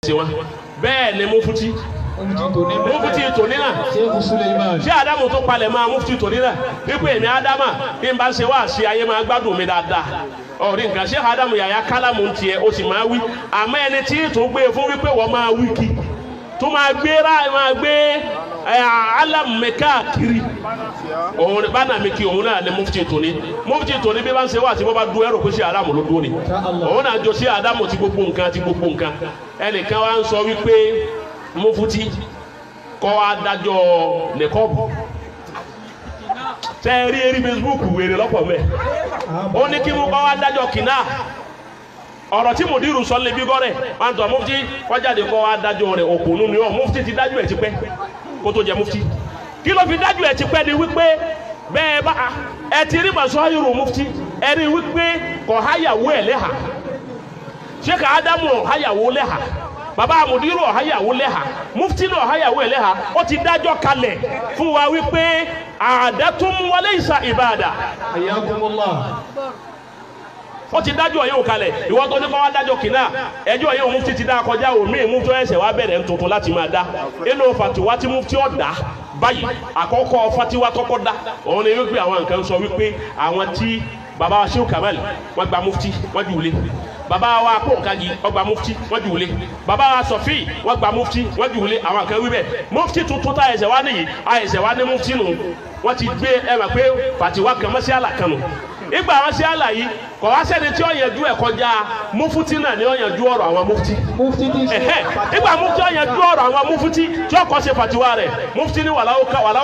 tiwọn bẹ́ẹ̀ ni mufti tòní náà ṣé Ádámù tó palẹ̀ máa mufti tòní náà wípé èmi Ádámà bí n bá ṣe wá sí ayé máa gbádùn mi dáadáa ọ̀rí nǹkan ṣé Ádámù yàyà kálámù ń tiẹ̀ ó sì máa wí àmọ́ ẹni tí tó gbé fún wípé wọ́n máa wí kí tó máa gbé alámùmẹ́ká kiri òun bánà mi kí òun náà ní mufti tòní bí bá ń ṣe wá sí bó bá dún ẹrù kó ṣe Ádámù ló dún ni òun náà jọ sí Ádámù ti gbogbo nǹkan ẹnìkan wá ń sọ wípé mufti kọ́ adájọ́ nìkọ́bù tẹ́ rí eré Facebook wèrè lọ́pọ̀ mẹ́ ó ní kí mú kọ́ adájọ́ kìnnà ọ̀rọ̀ tí mùdírù sọ lé bí gọ́rẹ̀ máa ń tọ́ mufti kọjáde kọ́ adájọ́ rẹ̀ òkùnú ni ọ́ mufti ti dájú ẹ̀ ti pẹ́ kó tó jẹ mufti kí ló fi dájú ẹ̀ ti pẹ́ ni wípé bẹ́ẹ̀ bá ẹ ti rí màsọ́ ayọ̀rọ̀ mufti ẹ rí wípé kọ̀ háyàwó ẹ̀ lẹ́hà ṣé ká Ádámù háyàwó lẹ́hà bàbá àmùdírò ọ̀háyàwó lẹ́hà mufti náà ọ̀háyàwó ẹ̀ lẹ́hà ó ti dájọ́ kalẹ̀ fún wa wípé àdẹ́tún wọlé ìsà ìbàdà ó ti dájọ́ yẹn kalẹ̀ ìwọ tó ní kọ́ wá dájọ́ kìnnà ẹjọ́ yẹn mufti ti dá kọjá omi mufti ẹsẹ̀ wá bẹ̀rẹ̀ tuntun láti máa dá inú fatiwa tí mufti ọ̀ dá báyìí àkọ́kọ́ fatiwa tọ́kọ́ dá òun ni wípé àwọn nǹkan sọ wípé àwọn tí bàbá wa Sheikh Kamal wọ́n gba mufti wọ́n jù lé bàbá wa Akóǹkagì wọ́n gba mufti wọ́n jù lé bàbá wa Sọfí wọ́n gba mufti wọ́n jù lé àwọn kan wí bẹ́ẹ̀ mufti tuntun tá ẹsẹ̀ wá nìyí ẹsẹ̀ wá ní mufti nù wọ́n ti gbé ẹ mà pé fatiwa kan mọ́ sí àlà kan nù ìgbà wọn sí àlà yìí kò wá sẹ́ni tí ó yanjú ẹ̀ kọjá mufti náà ni ó yanjú ọ̀rọ̀ àwọn mufti ìgbà mufti ó yanjú ọ̀rọ̀ àwọn mufti tí ó kọ́ ṣe fatiwa rẹ̀ mufti ní wàláwó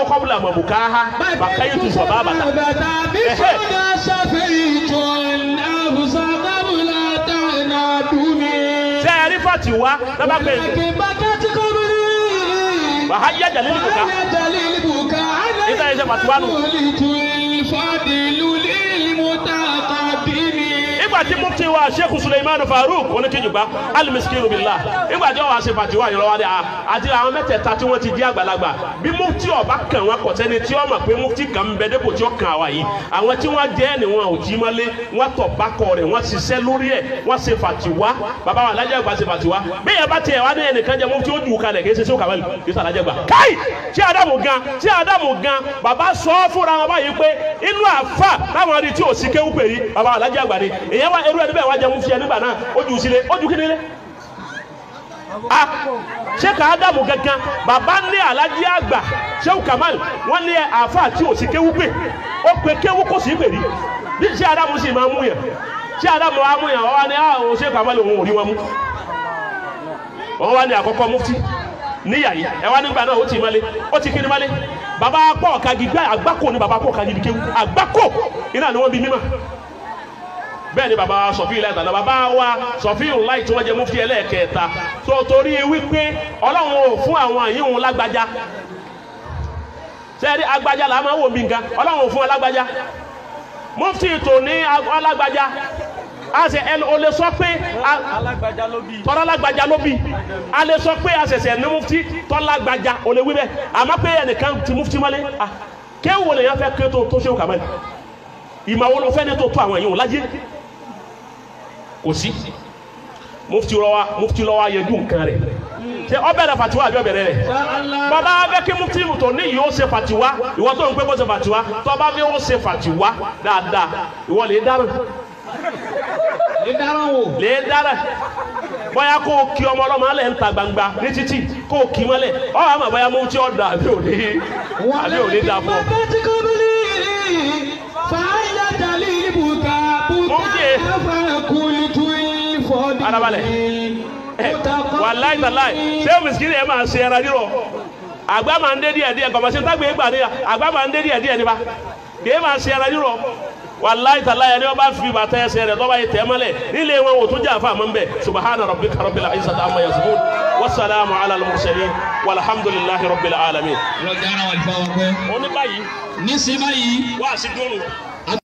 kọ́bùlà mọ̀bùká ha bàkáyé tu sọ̀ bá bàtà. sẹ́ẹ̀rí fatiwa náà pé wàháyé jalili buka ìtàn ìṣe fatiwa nù. ìgbà tí mufti wa Sheikh Suleiman Farouk oníkejìgbà alimiskiru billah ìgbà tí wọ́n wá ṣe fatiwa yìí lọ́wọ́ àti àwọn mẹ́tẹ̀ẹ̀ta tí wọ́n ti di àgbàlagbà bí mufti ọba kàn wọ́n kọ̀ sẹ́ni tí wọ́n mọ̀ pé mufti kan ń bẹ dépò tí ó kàn wá yìí àwọn tí wọ́n jẹ́ ni wọn ò jí mọ́lé wọ́n tọ̀ bákọ̀ rẹ̀ wọ́n ṣiṣẹ́ lórí ẹ̀ wọ́n ṣe fatiwa bàbá wa alájà àgbà ṣe fatiwa bí yẹn bá tiẹ̀ wá ní ẹnìkan jẹ mufti ó jù kalẹ̀ kì í ṣe sí òkàwé kì í ṣe alájà àgbà káì tí Ádámù gan bàbá sọ fúnra wọn báyìí pé inú àfà táwọn rí tí ò sí kéwú pè rí bàbá alájà àgbà ni èyàn wá irú ẹni bẹ́ẹ̀ wá jẹ mufti ẹ nígbà náà ó jù sílé ó jù kí nílé Sheikh Ádámù gangan bàbá ní alájí àgbà Sheikh Kamal wọ́n ní àfà tí ò sí kéwú pè ó pe kéwú kò sí pè rí bí Sheikh Ádámù sì máa mú yàn Sheikh Ádámù wa mú yàn wọ́n wá ní àwọn Sheikh Kamal òun ò rí wọn mú wọ́n wá ní àkọ́kọ́ mufti níyàyí ẹ wá nígbà náà ó ti mọ́lé ó ti kíni mọ́lé bàbá Akóǹkagì gbá àgbákò ní bàbá Akóǹkagì ní kéwú àgbákò iná ni wọ́n bí mímọ́ bẹ́ẹ̀ ni bàbá Sọfí láì tàná bàbá wa Sọfí láì tí wọ́n jẹ mufti ẹlẹ́ẹ̀kẹta tó torí wípé Ọlọ́run ò fún àwọn àyíhun lágbájá sẹ́ẹ̀rí agbájá là máa wò mí nǹkan Ọlọ́run ò fún alágbájá mufti tó ní alágbájá àṣẹ o lè sọ pé tọ́lá alágbájá ló bí a lè sọ pé àṣẹṣẹ ní mufti tọ́lá alágbájá o lè wí bẹ́ẹ̀ àmọ́ pé ẹnìkan ti mufti mọ́lé kéwò lè yàn fẹ́ ké tó Sheikh Kamal ìmọ̀ wo ló fẹ́ ní tó àwọn èèyàn láyé kò sí mufti lọ́wọ́ yẹjú nǹkan rẹ̀ ṣe ọ bẹ̀rẹ̀ fatiwa àbí ọbẹ̀rẹ̀ rẹ̀ bàbá abẹ́ kí mufti tó ní yìí ó ṣe fatiwa ìwọ tó ń pẹ́ kó ṣe fatiwa tó bá fi ó ṣe fatiwa dáadáa ìwọ lè dáràn lè dáràn bóyá kó kí ọmọ ọlọ́mọ alẹ́ ń ta gbangba ní títì kó kí mọ́lẹ̀ ọ àmọ́ bóyá mufti ọ̀dà àbí òní dà fún ọ. Arabalẹ̀ wàláì tàláì ṣé mìsíkìrì ẹ máa ṣe ẹran rírọ̀ àgbà máa ń dé díẹ̀ kọ̀mọ̀sí tágbé gbà ní àgbà máa ń dé díẹ̀ nípa kì í máa ṣe ẹran rírọ̀ wàláì tàláì ẹni wọ́n bá fi bàtà ẹsẹ̀ rẹ̀ tọ́ba yìí tẹ̀ mọ́lẹ̀ nílé wọn ò tún jà fún àmọ́ nbẹ subahana rabbika rabbil izzati amma yasifun wasalaamu ala al-mursalin walhamdulillahi rabbil alamin. Rọ̀jà ara wà ní fáwọn pẹ́. Ó ní báyìí. Ní sí báyìí. Wá sí dúró.